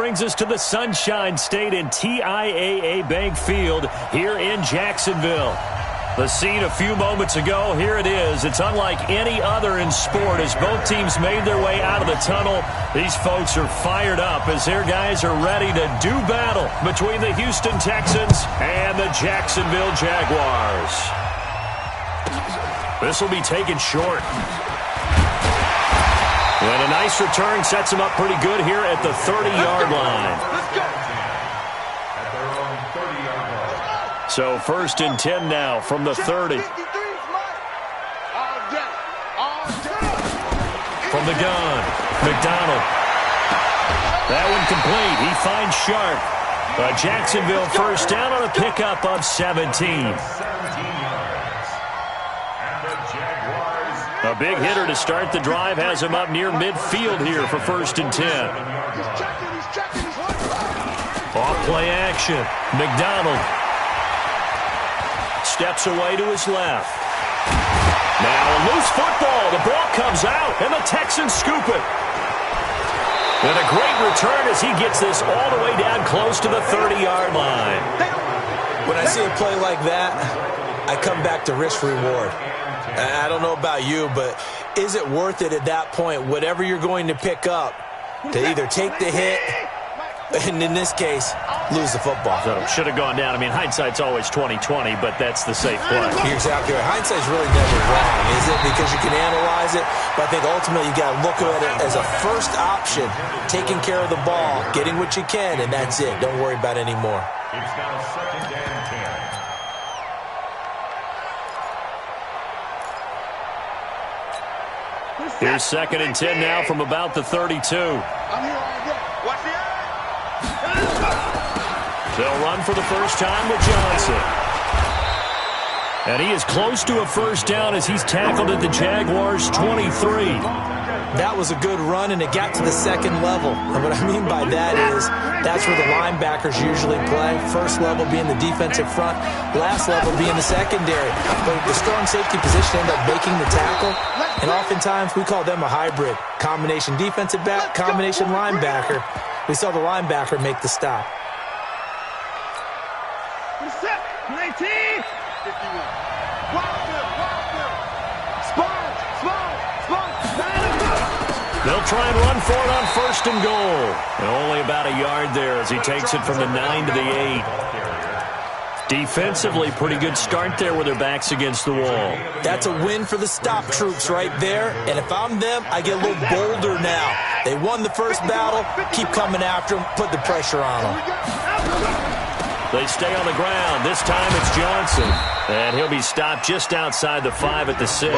brings us to the Sunshine State and TIAA Bank Field here in Jacksonville. The scene a few moments ago, here it is. It's unlike any other in sport as both teams made their way out of the tunnel. These folks are fired up as their guys are ready to do battle between the Houston Texans and the Jacksonville Jaguars. This will be taken short. And a nice return sets him up pretty good here at the 30-yard line. Let's go. So 1st and 10 now from the 30. From the gun, McDonald. That one complete. He finds Sharp. A Jacksonville first down on a pickup of 17. A big hitter to start the drive has him up near midfield here for 1st and 10. Off play action. McDonald steps away to his left. Now a loose football. The ball comes out, and the Texans scoop it. And a great return as he gets this all the way down close to the 30-yard line. When I see a play like that, I come back to risk-reward. I don't know about you, but is it worth it at that point, whatever you're going to pick up, to either take the hit, and in this case, lose the football? So should have gone down. I mean, hindsight's always 20/20, but that's the safe play. You're exactly right. Hindsight's really never wrong, is it? Because you can analyze it, but I think ultimately you got to look at it as a first option, taking care of the ball, getting what you can, and that's it. Don't worry about it anymore. It's now 2nd and 10. Here's 2nd and 10 now from about the 32. I'm here all day. Watch the eye. They'll run for the first time with Johnson. And he is close to a first down as he's tackled at the Jaguars' 23. That was a good run, and it got to the second level. And what I mean by that is that's where the linebackers usually play. First level being the defensive front, last level being the secondary. But the strong safety position ended up making the tackle, and oftentimes we call them a hybrid. Combination defensive back, combination linebacker. We saw the linebacker make the stop. 19. 51. They'll try and run for it on 1st and goal. And only about a yard there as he takes it from the 9 to the 8. Defensively, pretty good start there with their backs against the wall. That's a win for the stop troops right there. And if I'm them, I get a little bolder now. They won the first battle. Keep coming after them. Put the pressure on them. They stay on the ground. This time it's Johnson. And he'll be stopped just outside the 5 at the 6.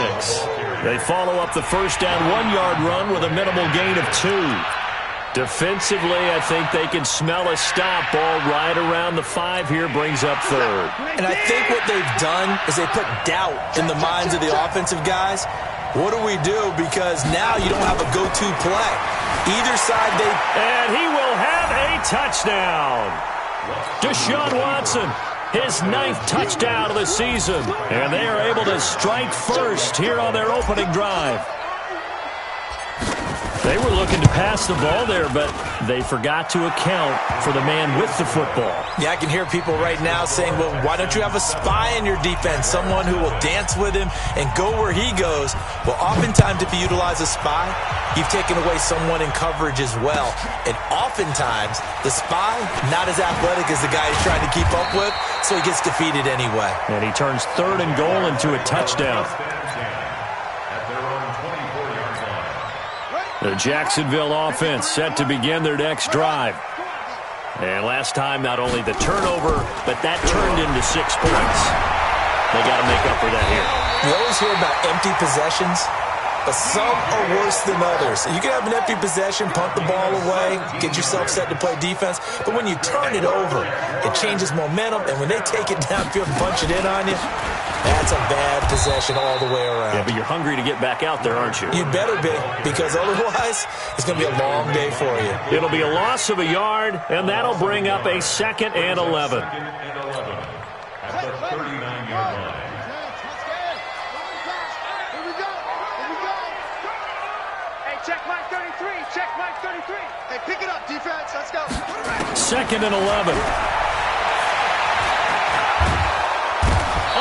They follow up the first down 1-yard run with a minimal gain of 2. Defensively, I think they can smell a stop. Ball right around the 5 here, brings up 3rd. And I think what they've done is they put doubt in the minds of the offensive guys. What do we do? Because now you don't have a go-to play. Either side And he will have a touchdown. Deshaun Watson, his 9th touchdown of the season. And they are able to strike first here on their opening drive. They were looking to pass the ball there, but they forgot to account for the man with the football. Yeah, I can hear people right now saying, well, why don't you have a spy in your defense, someone who will dance with him and go where he goes? Well, oftentimes if you utilize a spy, you've taken away someone in coverage as well. And oftentimes, the spy, not as athletic as the guy he's trying to keep up with, so he gets defeated anyway. And he turns 3rd and goal into a touchdown. The Jacksonville offense set to begin their next drive. And last time, not only the turnover, but that turned into 6 points. They got to make up for that here. You always hear about empty possessions, but some are worse than others. You can have an empty possession, punt the ball away, get yourself set to play defense, but when you turn it over, it changes momentum, and when they take it downfield and punch it in on you, that's a bad possession all the way around. Yeah, but you're hungry to get back out there, aren't you? You better be, because otherwise it's going to be a long day for you. It'll be a loss of a yard, and that'll bring up a 2nd and 11. At the 39-yard line. Hey, check Mike 33. Check Mike 33. Hey, pick it up, defense. Let's go. 2nd and 11.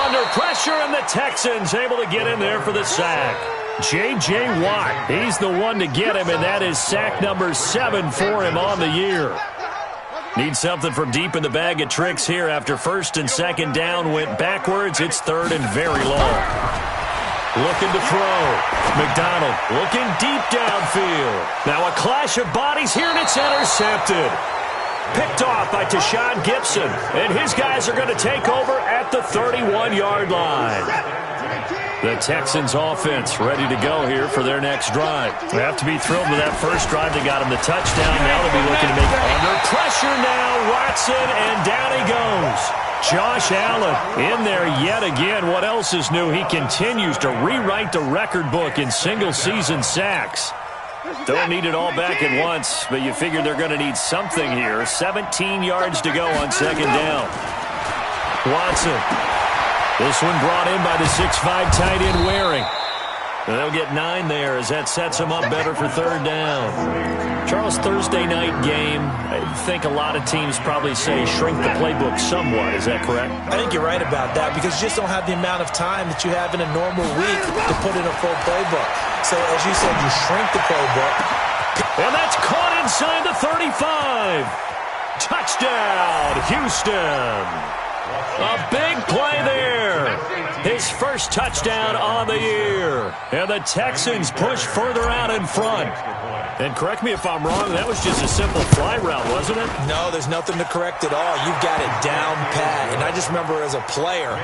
Under pressure, and the Texans able to get in there for the sack. J.J. Watt, he's the one to get him, and that is sack number 7 for him on the year. Need something from deep in the bag of tricks here after 1st and 2nd down went backwards. It's 3rd and very long. Looking to throw. McDonald looking deep downfield. Now a clash of bodies here, and it's intercepted. Picked off by Tashawn Gibson, and his guys are going to take over at the 31-yard line. The Texans offense ready to go here for their next drive. They have to be thrilled with that first drive. They got him the touchdown. Now they'll be looking to make under pressure now. Watson, and down he goes. Josh Allen in there yet again. What else is new? He continues to rewrite the record book in single-season sacks. Don't need it all back at once, but you figure they're going to need something here. 17 yards to go on 2nd down. Watson. This one brought in by the 6'5" tight end Waring. And they'll get 9 there as that sets them up better for 3rd down. Charles, Thursday night game, I think a lot of teams probably say shrink the playbook somewhat. Is that correct? I think you're right about that because you just don't have the amount of time that you have in a normal week to put in a full playbook. So, as you said, you shrink the playbook. And that's caught inside the 35. Touchdown, Houston. A big play there. His first touchdown on the year. And the Texans push further out in front. And correct me if I'm wrong, that was just a simple fly route, wasn't it? No, there's nothing to correct at all. You've got it down pat. And I just remember as a player,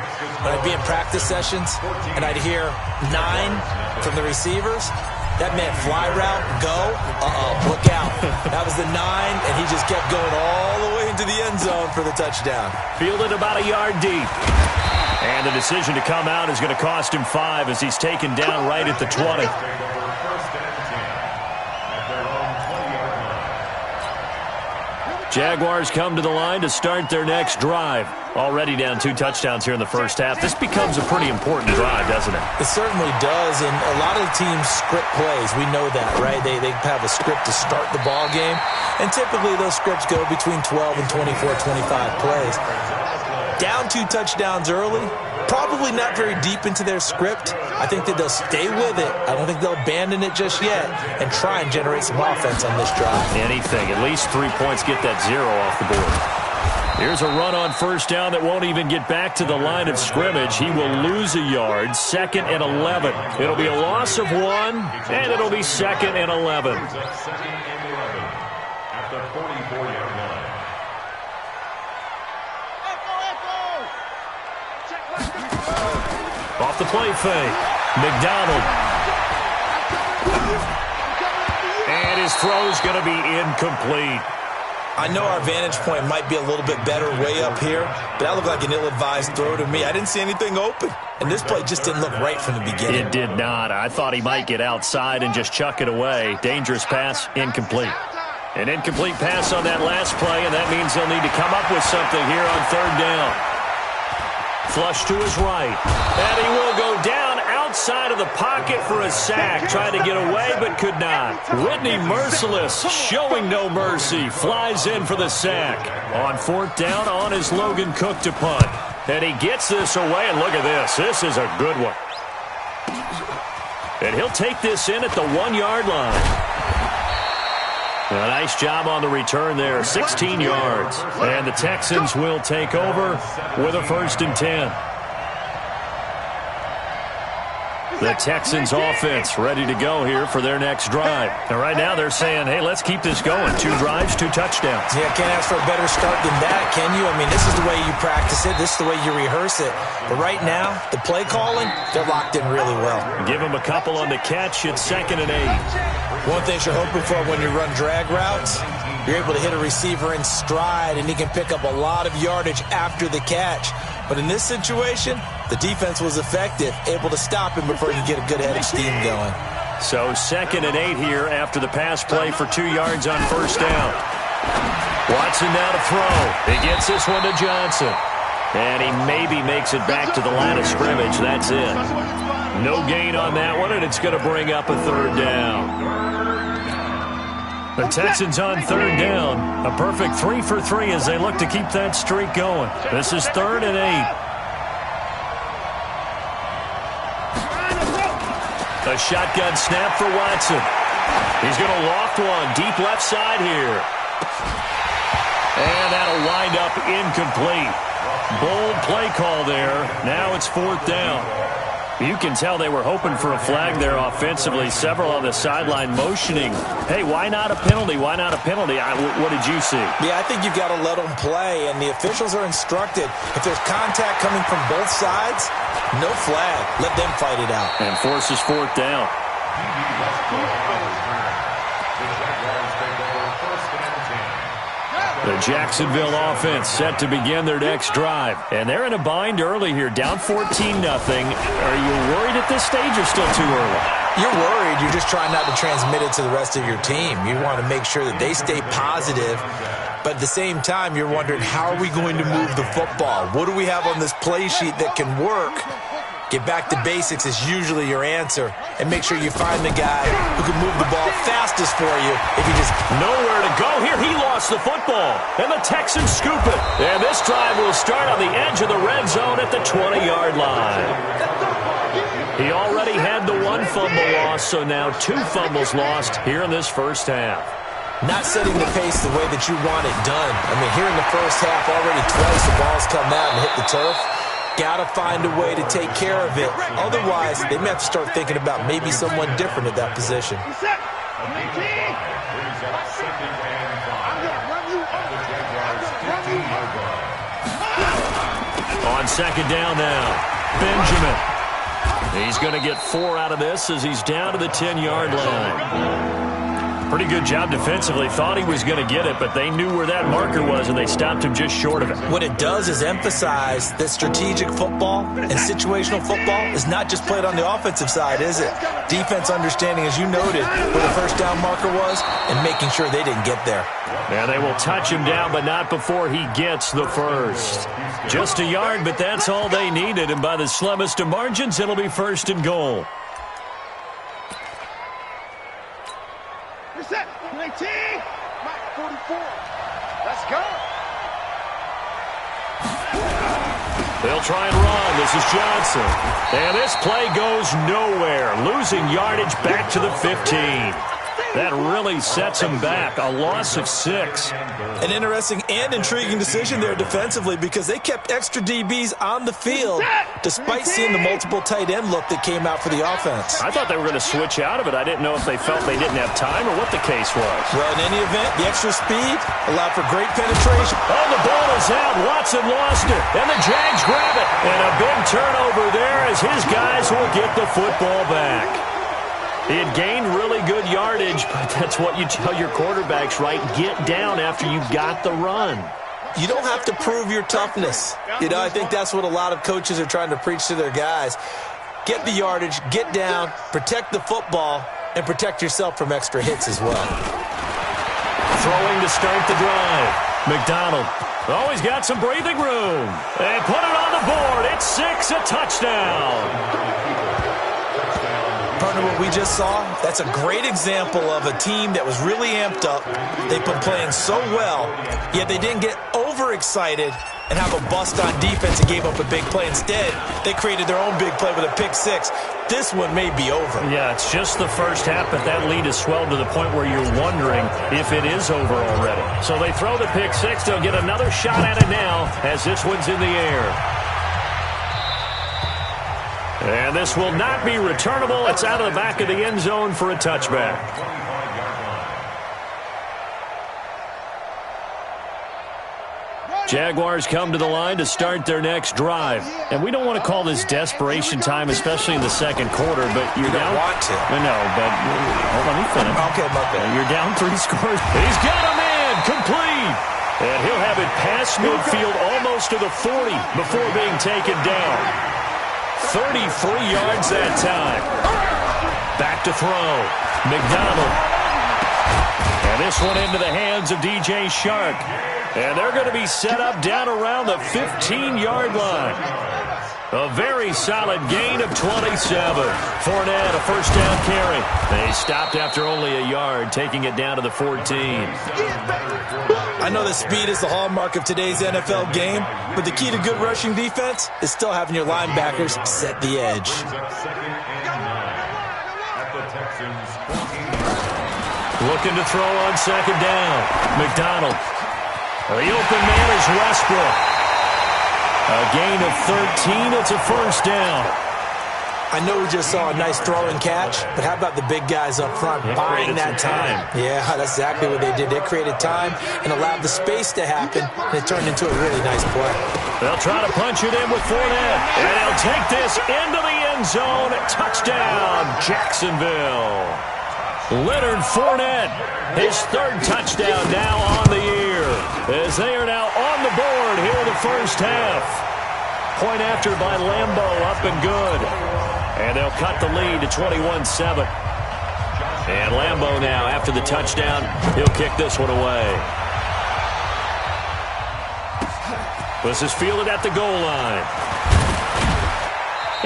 when I'd be in practice sessions, and I'd hear 9 from the receivers, that meant fly route, go, look out. That was the 9, and he just kept going all the way into the end zone for the touchdown. Fielded about a yard deep. And the decision to come out is going to cost him 5 as he's taken down right at the 20. Jaguars come to the line to start their next drive. Already down 2 touchdowns here in the first half. This becomes a pretty important drive, doesn't it? It certainly does, and a lot of the teams script plays. We know that, right? They have a script to start the ball game, and typically those scripts go between 12 and 24, 25 plays. Down 2 touchdowns early, probably not very deep into their script. I think that they'll stay with it. I don't think they'll abandon it just yet and try and generate some offense on this drive. Anything. At least 3 points, get that 0 off the board. Here's a run on 1st down that won't even get back to the line of scrimmage. He will lose a yard. 2nd and 11. It'll be a loss of 1, and it'll be 2nd and 11. At the 44-yard line. Off the play fake. McDonald. And his throw's going to be incomplete. I know our vantage point might be a little bit better way up here, but that looked like an ill-advised throw to me. I didn't see anything open, and this play just didn't look right from the beginning. It did not. I thought he might get outside and just chuck it away. Dangerous pass, incomplete. An incomplete pass on that last play, and that means they'll need to come up with something here on 3rd down. Flush to his right, and he will go down outside of the pocket for a sack. Tried to get away, but could not. Whitney Merciless, showing no mercy, flies in for the sack. On 4th down, on is Logan Cook to punt. And he gets this away, and look at this. This is a good one. And he'll take this in at the 1-yard line. A nice job on the return there, 16 yards. And the Texans will take over with a 1st and 10. The Texans offense ready to go here for their next drive. And right now they're saying, hey, let's keep this going. 2 drives, 2 touchdowns. Yeah, can't ask for a better start than that, can you? I mean, this is the way you practice it. This is the way you rehearse it. But right now, the play calling, they're locked in really well. Give them a couple on the catch. It's 2nd and 8. One thing you're hoping for when you run drag routes, you're able to hit a receiver in stride, and he can pick up a lot of yardage after the catch. But in this situation, the defense was effective, able to stop him before he could get a good head of steam going. So 2nd and 8 here after the pass play for 2 yards on 1st down. Watson now to throw. He gets this one to Johnson. And he maybe makes it back to the line of scrimmage. That's it. No gain on that one, and it's going to bring up a 3rd down. The Texans on third down. A perfect 3 for 3 as they look to keep that streak going. This is 3rd and 8. A shotgun snap for Watson. He's going to loft one deep left side here. And that'll wind up incomplete. Bold play call there. Now it's 4th down. You can tell they were hoping for a flag there offensively. Several on the sideline motioning. Hey, why not a penalty? Why not a penalty? What did you see? Yeah, I think you've got to let them play, and the officials are instructed. If there's contact coming from both sides, no flag. Let them fight it out. And forces 4th down. The Jacksonville offense set to begin their next drive. And they're in a bind early here, down 14-0. Are you worried at this stage or still too early? You're worried. You're just trying not to transmit it to the rest of your team. You want to make sure that they stay positive. But at the same time, you're wondering, how are we going to move the football? What do we have on this play sheet that can work? Get back to basics is usually your answer. And make sure you find the guy who can move the ball fastest for you if you just... Nowhere to go here. He lost the football. And the Texans scoop it. And this drive will start on the edge of the red zone at the 20-yard line. He already had the 1 fumble loss, so now 2 fumbles lost here in this first half. Not setting the pace the way that you want it done. I mean, here in the first half, already twice the ball's come out and hit the turf. Got to find a way to take care of it. Otherwise, they may have to start thinking about maybe someone different at that position. On 2nd down now, Benjamin. He's going to get 4 out of this as he's down to the 10-yard line. Pretty good job defensively. Thought he was going to get it, but they knew where that marker was, and they stopped him just short of it. What it does is emphasize that strategic football and situational football is not just played on the offensive side, is it? Defense understanding, as you noted, where the first down marker was and making sure they didn't get there. Yeah, they will touch him down, but not before he gets the first. Just a yard, but that's all they needed, and by the slimmest of margins, it'll be 1st and goal. Reset. 19. 44. Let's go. They'll try and run. This is Johnson. And this play goes nowhere. Losing yardage back to the 15. That really sets him back. A loss of 6. An interesting and intriguing decision there defensively because they kept extra DBs on the field despite seeing the multiple tight end look that came out for the offense. I thought they were going to switch out of it. I didn't know if they felt they didn't have time or what the case was. Well, in any event, the extra speed allowed for great penetration. Oh, the ball is out. Watson lost it. And the Jags grab it. And a big turnover there as his guys will get the football back. He had gained really good yardage, but that's what you tell your quarterbacks, right? Get down after you got the run. You don't have to prove your toughness. You know, I think that's what a lot of coaches are trying to preach to their guys. Get the yardage, get down, protect the football, and protect yourself from extra hits as well. Throwing to start the drive. McDonald. Oh, he's got some breathing room. And put it on the board. It's 6, a touchdown. Partner, what we just saw, that's a great example of a team that was really amped up. They've been playing so well, yet they didn't get overexcited and have a bust on defense and gave up a big play. Instead, they created their own big play with a pick 6. This one may be over. Yeah, it's just the first half, but that lead has swelled to the point where you're wondering if it is over already. So they throw the pick 6. They'll get another shot at it now as this one's in the air. And this will not be returnable. It's out of the back of the end zone for a touchback. Jaguars come to the line to start their next drive. And we don't want to call this desperation time, especially in the second quarter, but you're down. You don't want to. No, but let me finish. Okay, my bad. You're down 3 scores. He's got a man complete. And he'll have it past midfield almost to the 40 before being taken down. 33 yards that time. Back to throw. McDonald. And this one into the hands of DJ Shark. And they're going to be set up down around the 15-yard line. A very solid gain of 27. Fournette, a first down carry. They stopped after only a yard, taking it down to the 14. I know that speed is the hallmark of today's NFL game, but the key to good rushing defense is still having your linebackers set the edge. Looking to throw on second down. McDonald. The open man is Westbrook. A gain of 13. It's a first down. I know we just saw a nice throw and catch, but how about the big guys up front buying that time? Yeah, that's exactly what they did. They created time and allowed the space to happen, and it turned into a really nice play. They'll try to punch it in with Fournette, and they'll take this into the end zone. Touchdown, Jacksonville. Leonard Fournette, his third touchdown now on the year, as they are now on the board here in the first half. Point after by Lambo, up and good. And they'll cut the lead to 21-7. And Lambo now, after the touchdown, he'll kick this one away. This is fielded at the goal line.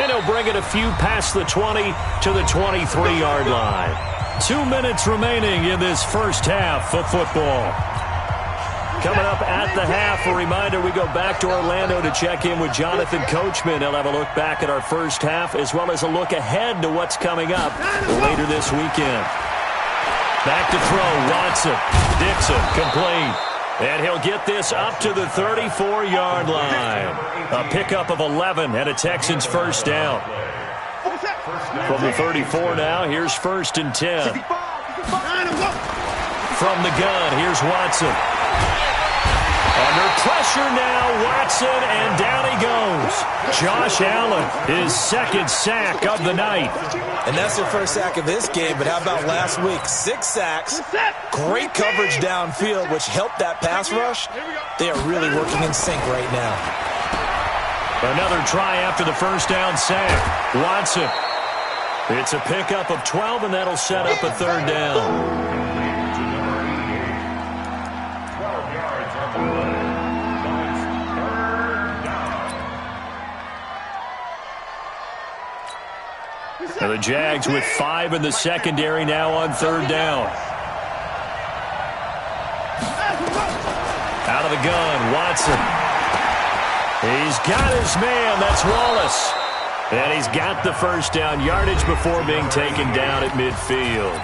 And he'll bring it a few past the 20 to the 23-yard line. 2 minutes remaining in this first half of football. Coming up at the half, a reminder, we go back to Orlando to check in with Jonathan Coachman. He'll have a look back at our first half as well as a look ahead to what's coming up later this weekend. Back to throw, Watson. Dixon, complete. And he'll get this up to the 34-yard line. A pickup of 11 and a Texans first down. From the 34 now, here's first and 10. From the gun, here's Watson. Under pressure now, Watson, and down he goes. Josh Allen, his second sack of the night. And that's their first sack of this game, but how about last week? 6 sacks, great coverage downfield, which helped that pass rush. They are really working in sync right now. Another try after the first down sack. Watson. It's a pickup of 12, and that'll set up a third down. Now the Jags with 5 in the secondary now on third down. Out of the gun, Watson. He's got his man, that's Wallace. And he's got the first down yardage before being taken down at midfield.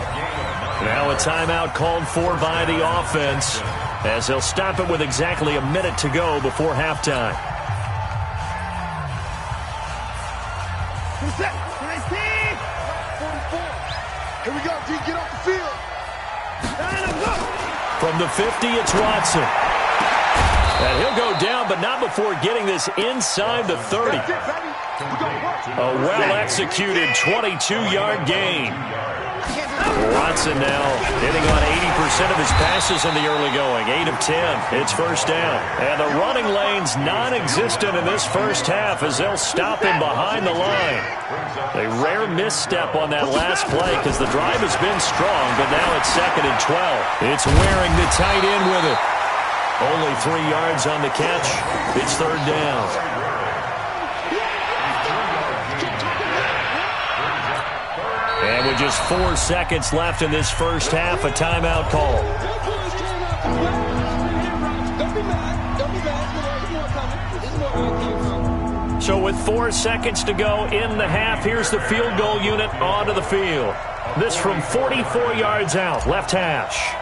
Now a timeout called for by the offense as they'll stop it with exactly a minute to go before halftime. Here we go, D. Get off the field. From the 50, it's Watson. And he'll go down, but not before getting this inside the 30. A well-executed 22-yard gain. Watson now hitting on 80% of his passes in the early going. 8 of 10. It's first down. And the running lane's non-existent in this first half as they'll stop him behind the line. A rare misstep on that last play because the drive has been strong, but now it's second and 12. It's wearing the tight end with it. Only 3 yards on the catch. It's third down. And with just 4 seconds left in this first half, a timeout call. So with 4 seconds to go in the half, here's the field goal unit onto the field. This from 44 yards out, left hash.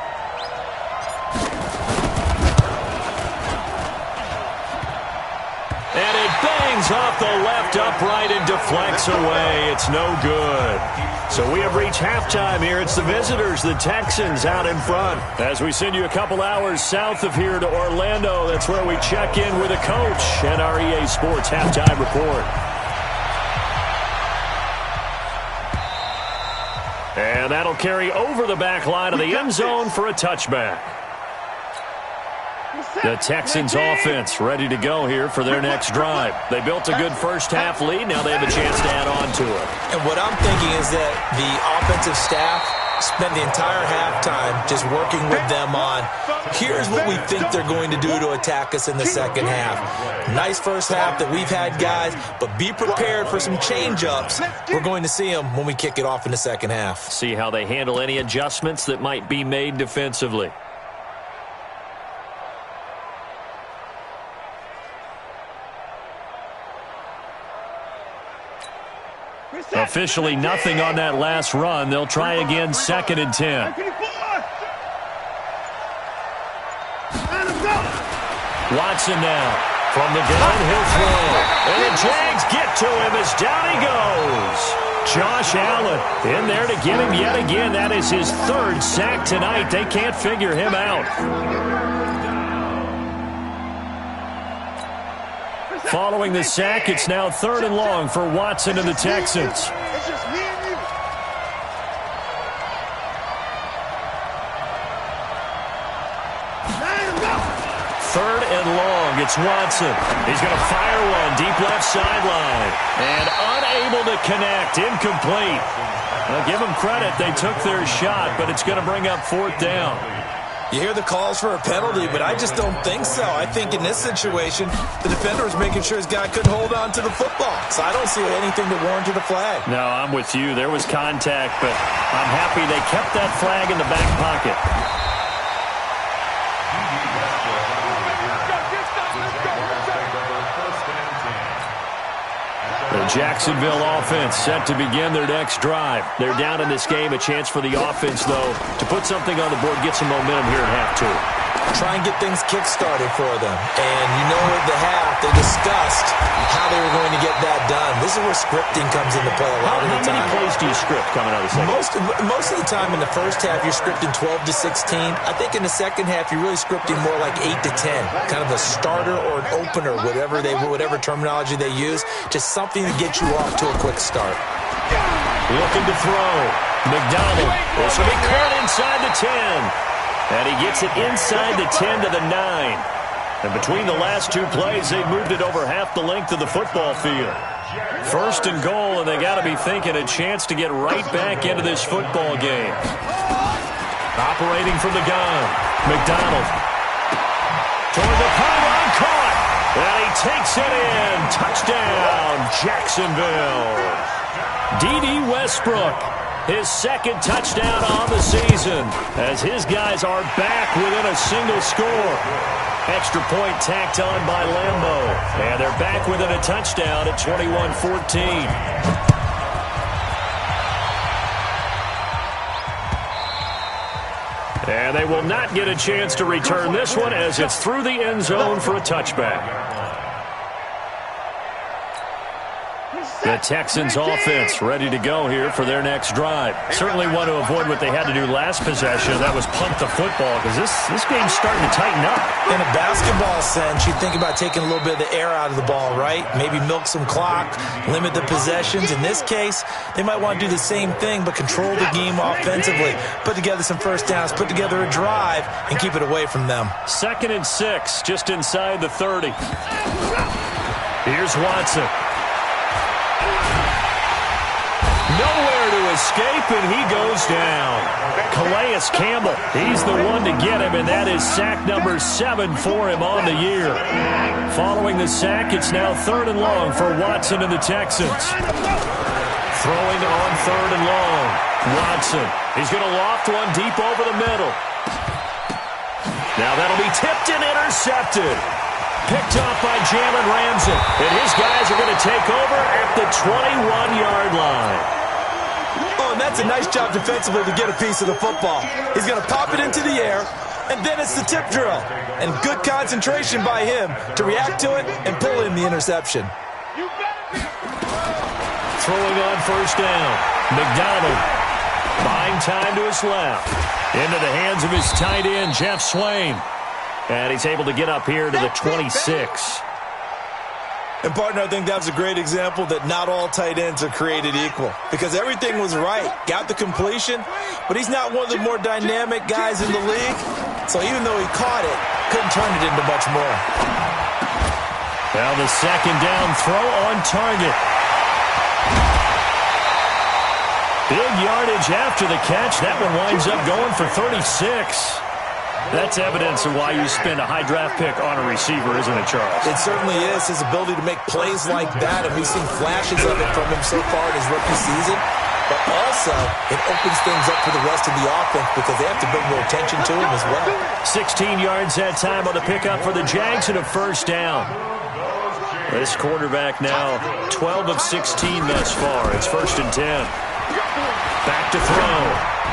And it bangs off the left upright and deflects away. It's no good. So we have reached halftime here. It's the visitors, the Texans, out in front. As we send you a couple hours south of here to Orlando, that's where we check in with a coach and our EA Sports halftime report. And that'll carry over the back line of the end zone for a touchback. The Texans offense ready to go here for their next drive. They built a good first half lead. Now they have a chance to add on to it. And what I'm thinking is that the offensive staff spent the entire halftime just working with them on, here's what we think they're going to do to attack us in the second half. Nice first half that we've had, guys, but be prepared for some change-ups. We're going to see them when we kick it off in the second half. See how they handle any adjustments that might be made defensively. Officially nothing on that last run. They'll try again, 2nd and 10. Watson now. From the gun, he'll throw. And the Jags get to him as down he goes. Josh Allen in there to get him yet again. That is his 3rd sack tonight. They can't figure him out. Following the sack, it's now 3rd and long for Watson and the Texans. It's just me and you. Third and long, it's Watson. He's going to fire one deep left sideline. And unable to connect, incomplete. Well, give them credit, they took their shot, but it's going to bring up 4th down. You hear the calls for a penalty, but I just don't think so. I think in this situation, the defender was making sure his guy couldn't hold on to the football. So I don't see anything to warrant a flag. No, I'm with you. There was contact, but I'm happy they kept that flag in the back pocket. The Jacksonville offense set to begin their next drive. They're down in this game. A chance for the offense, though, to put something on the board, get some momentum here at half 2. Try and get things kick-started for them. And you know at the half, they discussed how they were going to get that done. This is where scripting comes into play a lot of the time. How many plays do you script coming out of the second? Most of the time in the first half, you're scripting 12 to 16. I think in the second half, you're really scripting more like 8 to 10. Kind of a starter or an opener, whatever terminology they use. Just something to get you off to a quick start. Looking to throw. McDonald. This will be caught inside the 10. And he gets it inside the 10 to the 9. And between the last 2 plays, they've moved it over half the length of the football field. 1st and goal, and they got to be thinking a chance to get right back into this football game. Operating from the gun, McDonald. Toward the pylon, caught. And he takes it in. Touchdown, Jacksonville. D.D. Westbrook. His 2nd touchdown on the season as his guys are back within a single score. Extra point tacked on by Lambeau. And they're back within a touchdown at 21-14. And they will not get a chance to return this one as it's through the end zone for a touchback. The Texans offense ready to go here for their next drive. Certainly want to avoid what they had to do last possession. That was punt the football because this game's starting to tighten up. In a basketball sense, you think about taking a little bit of the air out of the ball, right? Maybe milk some clock, limit the possessions. In this case, they might want to do the same thing but control the game offensively. Put together some first downs, put together a drive, and keep it away from them. 2nd and 6, just inside the 30. Here's Watson. Nowhere to escape, and he goes down. Calais Campbell, he's the one to get him, and that is sack number 7 for him on the year. Following the sack, it's now 3rd and long for Watson and the Texans. Throwing on 3rd and long. Watson, he's going to loft one deep over the middle. Now that'll be tipped and intercepted. Picked off by Jalen Ramsey. And his guys are going to take over at the 21-yard line. Oh, and that's a nice job defensively to get a piece of the football. He's going to pop it into the air, and then it's the tip drill. And good concentration by him to react to it and pull in the interception. Throwing on 1st down. McDonald buying time to his left. Into the hands of his tight end, Jeff Swain. And he's able to get up here to the 26. And, partner, I think that was a great example that not all tight ends are created equal. Because everything was right. Got the completion, but he's not one of the more dynamic guys in the league. So even though he caught it, couldn't turn it into much more. Now the 2nd down throw on target. Big yardage after the catch. That one winds up going for 36. That's evidence of why you spend a high draft pick on a receiver, isn't it, Charles? It certainly is. His ability to make plays like that, and we've seen flashes of it from him so far in his rookie season. But also, it opens things up for the rest of the offense because they have to bring more attention to him as well. 16 yards that time on the pickup for the Jags and a first down. This quarterback now 12 of 16 thus far. It's 1st and 10. Back to throw.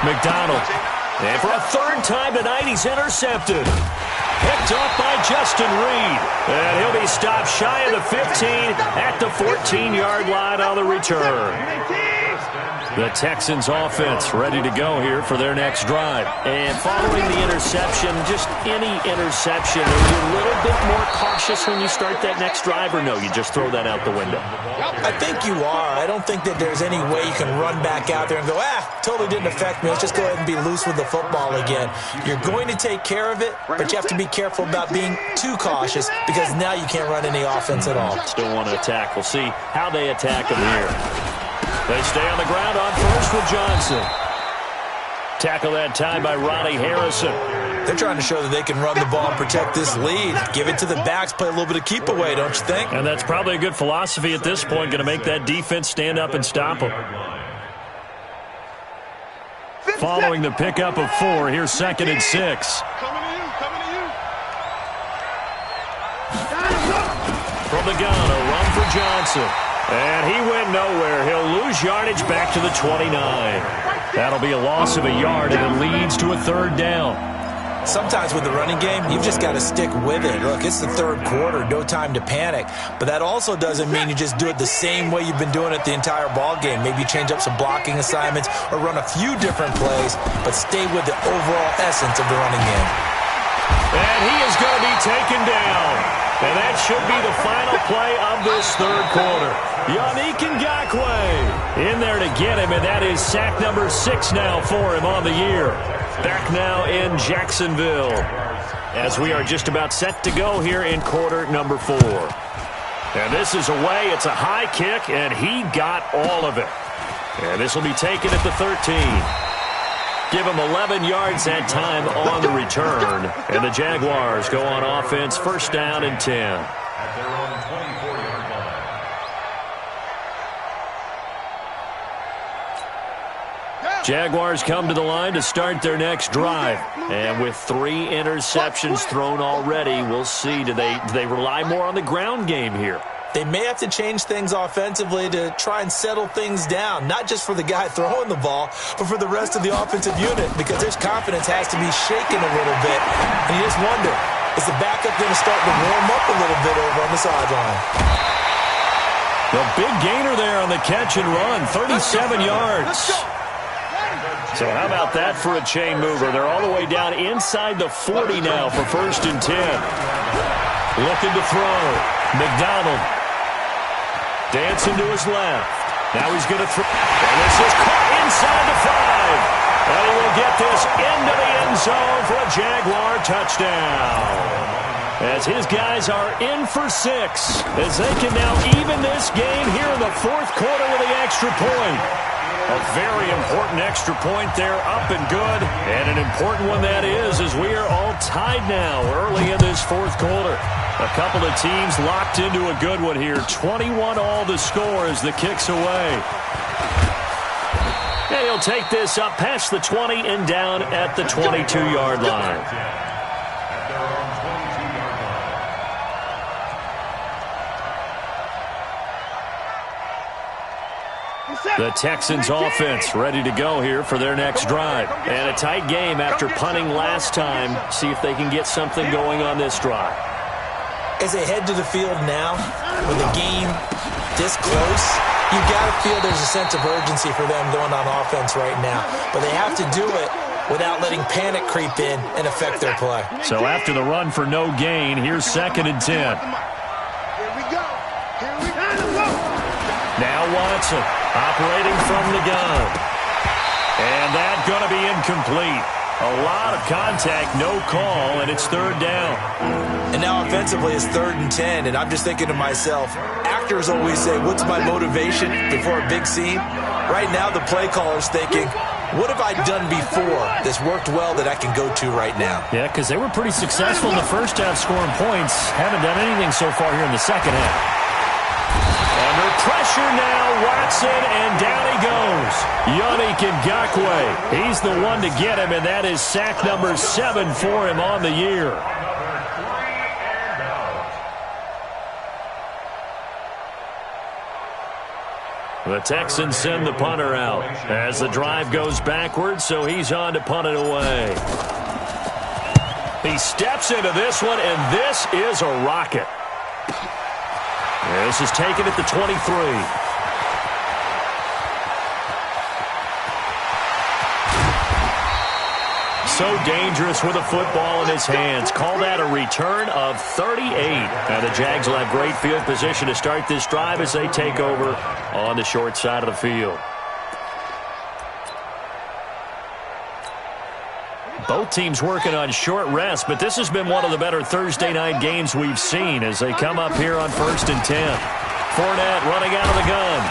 McDonald. And for a third time tonight, he's intercepted. Picked off by Justin Reed. And he'll be stopped shy of the 15 at the 14-yard line on the return. The Texans offense ready to go here for their next drive. And following the interception, just any interception, are you a little bit more cautious when you start that next drive, or no, you just throw that out the window? I think you are. I don't think that there's any way you can run back out there and go, totally didn't affect me. Let's just go ahead and be loose with the football again. You're going to take care of it, but you have to be careful about being too cautious because now you can't run any offense at all. Still want to attack. We'll see how they attack them here. They stay on the ground on first with Johnson. Tackle that time by Ronnie Harrison. They're trying to show that they can run the ball and protect this lead. Give it to the backs, play a little bit of keep away, don't you think? And that's probably a good philosophy at this point, going to make that defense stand up and stop them. Following the pickup of 4, here's 2nd and 6. From the gun, a run for Johnson. And he went nowhere. He'll lose yardage back to the 29. That'll be a loss of a yard, and it leads to a 3rd down. Sometimes with the running game, you've just got to stick with it. Look, it's the 3rd quarter, no time to panic. But that also doesn't mean you just do it the same way you've been doing it the entire ball game. Maybe change up some blocking assignments or run a few different plays, but stay with the overall essence of the running game. And he is going to be taken down. And that should be the final play of this 3rd quarter. Yannick Ngakoue in there to get him, and that is sack number 6 now for him on the year. Back now in Jacksonville as we are just about set to go here in quarter number 4. And this is away. It's a high kick, and he got all of it. And this will be taken at the 13. Give him 11 yards that time on the return. And the Jaguars go on offense, 1st down and 10. At their own 24-yard line. Jaguars come to the line to start their next drive. And with 3 interceptions thrown already, we'll see. Do they rely more on the ground game here? They may have to change things offensively to try and settle things down, not just for the guy throwing the ball, but for the rest of the offensive unit, because their confidence has to be shaken a little bit. And you just wonder, is the backup going to start to warm up a little bit over on the sideline? The big gainer there on the catch and run, 37 yards. So how about that for a chain mover? They're all the way down inside the 40 now for 1st and 10. Looking to throw. McDonald. Dancing to his left. Now he's going to throw. And this is caught inside the 5. And he will get this into the end zone for a Jaguar touchdown. As his guys are in for 6. As they can now even this game here in the 4th quarter with the extra point. A very important extra point there, up and good. And an important one that is, as we are all tied now early in this 4th quarter. A couple of teams locked into a good one here. 21 all the score as the kick's away. And he'll take this up past the 20 and down at the 22-yard line. The Texans offense ready to go here for their next drive. And a tight game after punting last time. See if they can get something going on this drive. As they head to the field now, with the game this close, you got to feel there's a sense of urgency for them going on offense right now. But they have to do it without letting panic creep in and affect their play. So after the run for no gain, here's 2nd and 10. Here we go. Now Watson operating from the gun. And that's going to be incomplete. A lot of contact, no call, and it's 3rd down. And now offensively it's 3rd and 10, and I'm just thinking to myself, actors always say, what's my motivation before a big scene? Right now, the play caller's thinking, what have I done before that's worked well that I can go to right now? Yeah, because they were pretty successful in the first half scoring points. Haven't done anything so far here in the second half. Under pressure now, Watson, and down he goes. Yannick Ngakoue. He's the one to get him, and that is sack number 7 for him on the year. The Texans send the punter out as the drive goes backwards, so he's on to punt it away. He steps into this one, and this is a rocket. This is taken at the 23. So dangerous with a football in his hands. Call that a return of 38. Now the Jags will have great field position to start this drive as they take over on the short side of the field. Both teams working on short rest, but this has been one of the better Thursday night games we've seen as they come up here on 1st and 10. Fournette running out of the gun.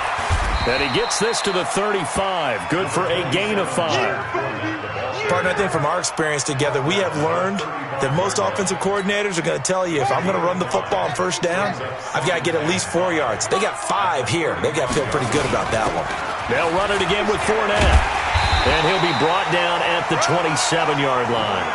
And he gets this to the 35. Good for a gain of 5. Partner, I think from our experience together, we have learned that most offensive coordinators are going to tell you, if I'm going to run the football on first down, I've got to get at least 4 yards. They got 5 here. They've got to feel pretty good about that one. They'll run it again with Fournette. And he'll be brought down at the 27-yard line.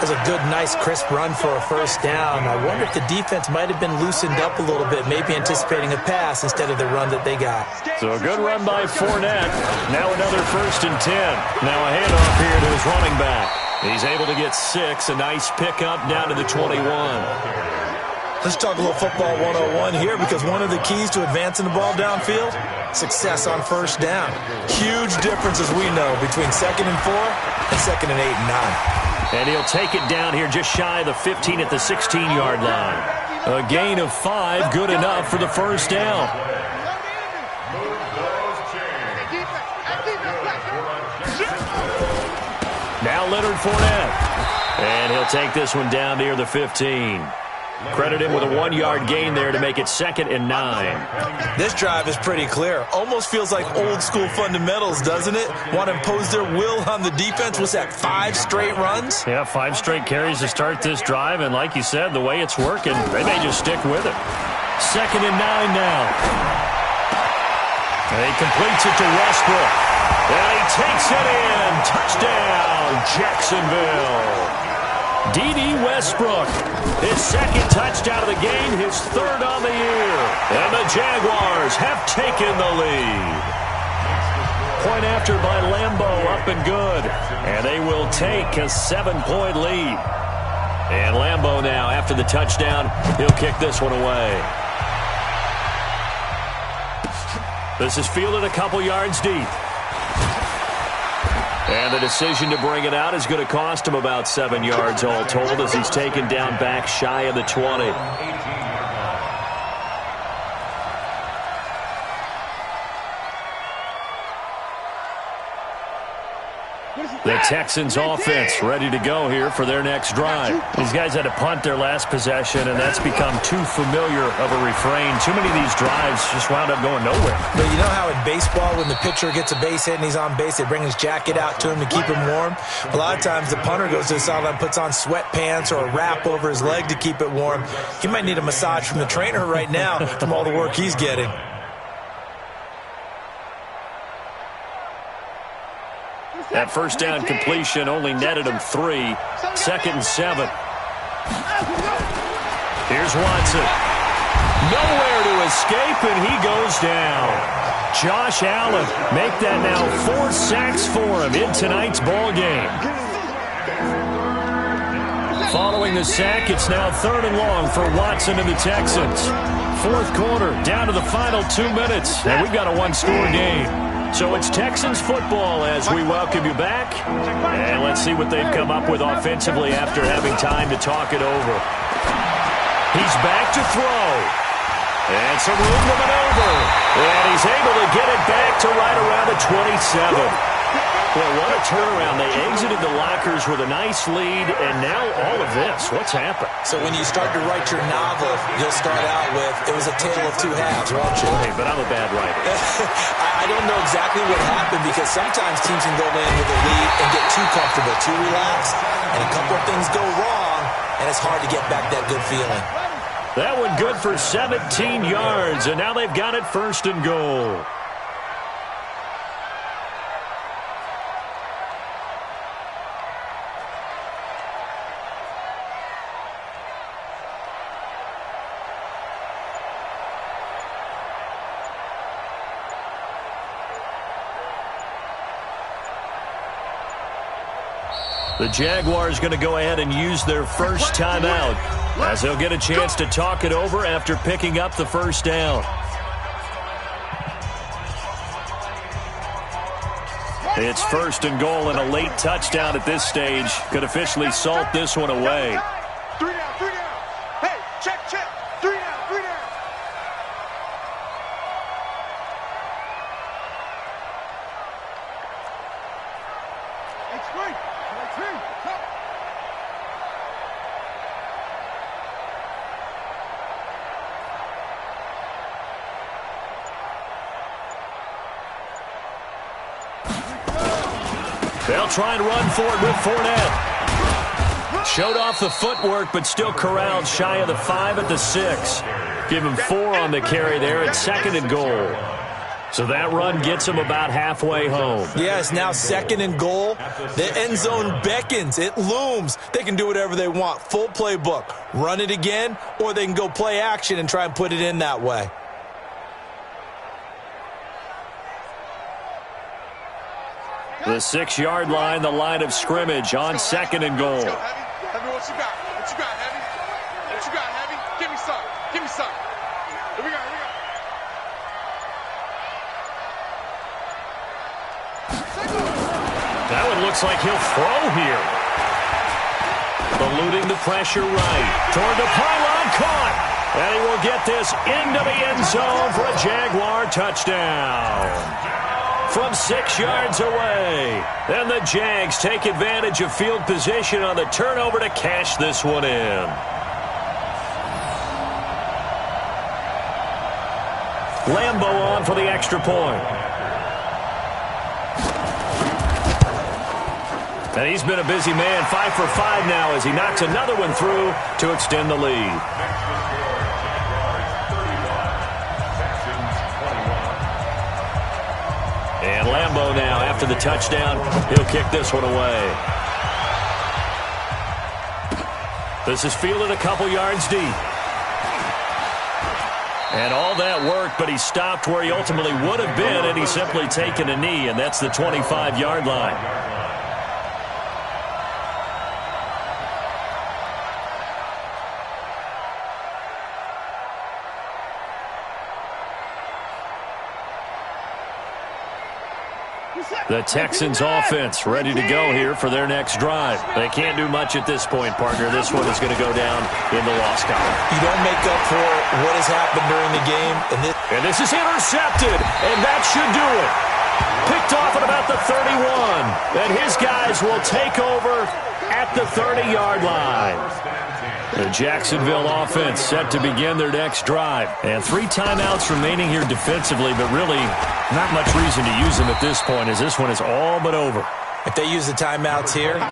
That's a good, nice, crisp run for a first down. I wonder if the defense might have been loosened up a little bit, maybe anticipating a pass instead of the run that they got. So a good run by Fournette. Now another 1st and 10. Now a handoff here to his running back. He's able to get 6. A nice pickup down to the 21. Let's talk a little football 101 here, because one of the keys to advancing the ball downfield, success on first down. Huge difference, as we know, between 2nd and 4 and 2nd and 8 and 9. And he'll take it down here just shy of the 15 at the 16-yard line. A gain of 5, good enough for the first down. Now Leonard Fournette. And he'll take this one down near the 15. Credit him with a 1-yard gain there to make it 2nd and 9. This drive is pretty clear. Almost feels like old-school fundamentals, doesn't it? Want to impose their will on the defense. Was that 5 straight runs? Yeah, 5 straight carries to start this drive. And like you said, the way it's working, they may just stick with it. 2nd and 9 now. And he completes it to Westbrook. And he takes it in. Touchdown, Jacksonville. D.D. Westbrook, his 2nd touchdown of the game, his 3rd on the year. And the Jaguars have taken the lead. Point after by Lambeau, up and good. And they will take a 7-point lead. And Lambeau now, after the touchdown, he'll kick this one away. This is fielded a couple yards deep. And the decision to bring it out is going to cost him about 7 yards all told as he's taken down back shy of the 20. The Texans offense ready to go here for their next drive. These guys had to punt their last possession, and that's become too familiar of a refrain. Too many of these drives just wound up going nowhere. But you know how in baseball, when the pitcher gets a base hit and he's on base, they bring his jacket out to him to keep him warm? A lot of times the punter goes to the sideline, puts on sweatpants or a wrap over his leg to keep it warm. He might need a massage from the trainer right now from all the work he's getting. That first down completion only netted him 3. 2nd and 7. Here's Watson. Nowhere to escape, and he goes down. Josh Allen make that now 4 sacks for him in tonight's ball game. Following the sack, it's now 3rd and long for Watson and the Texans. 4th quarter, down to the final 2 minutes, and we've got a 1-score game. So it's Texans football as we welcome you back. And let's see what they've come up with offensively after having time to talk it over. He's back to throw. And some room to maneuver. And he's able to get it back to right around the 27. Boy, what a turnaround. They exited the lockers with a nice lead, and now all of this. What's happened? So when you start to write your novel, you'll start out with, it was a tale of two halves, won't you? Hey, but I'm a bad writer. I don't know exactly what happened because sometimes teams can go in with a lead and get too comfortable, too relaxed, and a couple of things go wrong, and it's hard to get back that good feeling. That one good for 17 yards, and now they've got it first and goal. The Jaguars going to go ahead and use their first timeout as they'll get a chance to talk it over after picking up the first down. It's first and goal, and a late touchdown at this stage could officially salt this one away. 3 down, 3 down. Hey, check. 3 down, 3 down. It's free. They'll try and run for it with Fournette. Showed off the footwork, but still corralled shy of the 5 at the 6. Give him 4 on the carry there at second and goal. So that run gets him about halfway home. Yes, now second and goal. The end zone beckons. It looms. They can do whatever they want. Full playbook. Run it again, or they can go play action and try and put it in that way. The 6-yard line, the line of scrimmage on second and goal. Heavy, what you got? What you got, Heavy? What you got, Heavy? Give me some. Give me some. Here we go. That one looks like he'll throw here. Eluding the pressure right. Toward the pylon, caught. And he will get this into the end zone for a Jaguar touchdown. From 6 yards away. And the Jags take advantage of field position on the turnover to cash this one in. Lambeau on for the extra point. And he's been a busy man, 5 for 5 now as he knocks another one through to extend the lead. And Lambeau now, after the touchdown, he'll kick this one away. This is fielded a couple yards deep. And all that work, but he stopped where he ultimately would have been, and he's simply taken a knee, and that's the 25-yard line. The Texans offense ready to go here for their next drive. They can't do much at this point, partner. This one is going to go down in the loss column. You don't make up for what has happened during the game. And this is intercepted, and that should do it. Picked off at about the 31. And his guys will take over at the 30-yard line. The Jacksonville offense set to begin their next drive. And 3 timeouts remaining here defensively, but really not much reason to use them at this point as this one is all but over. If they use the timeouts here,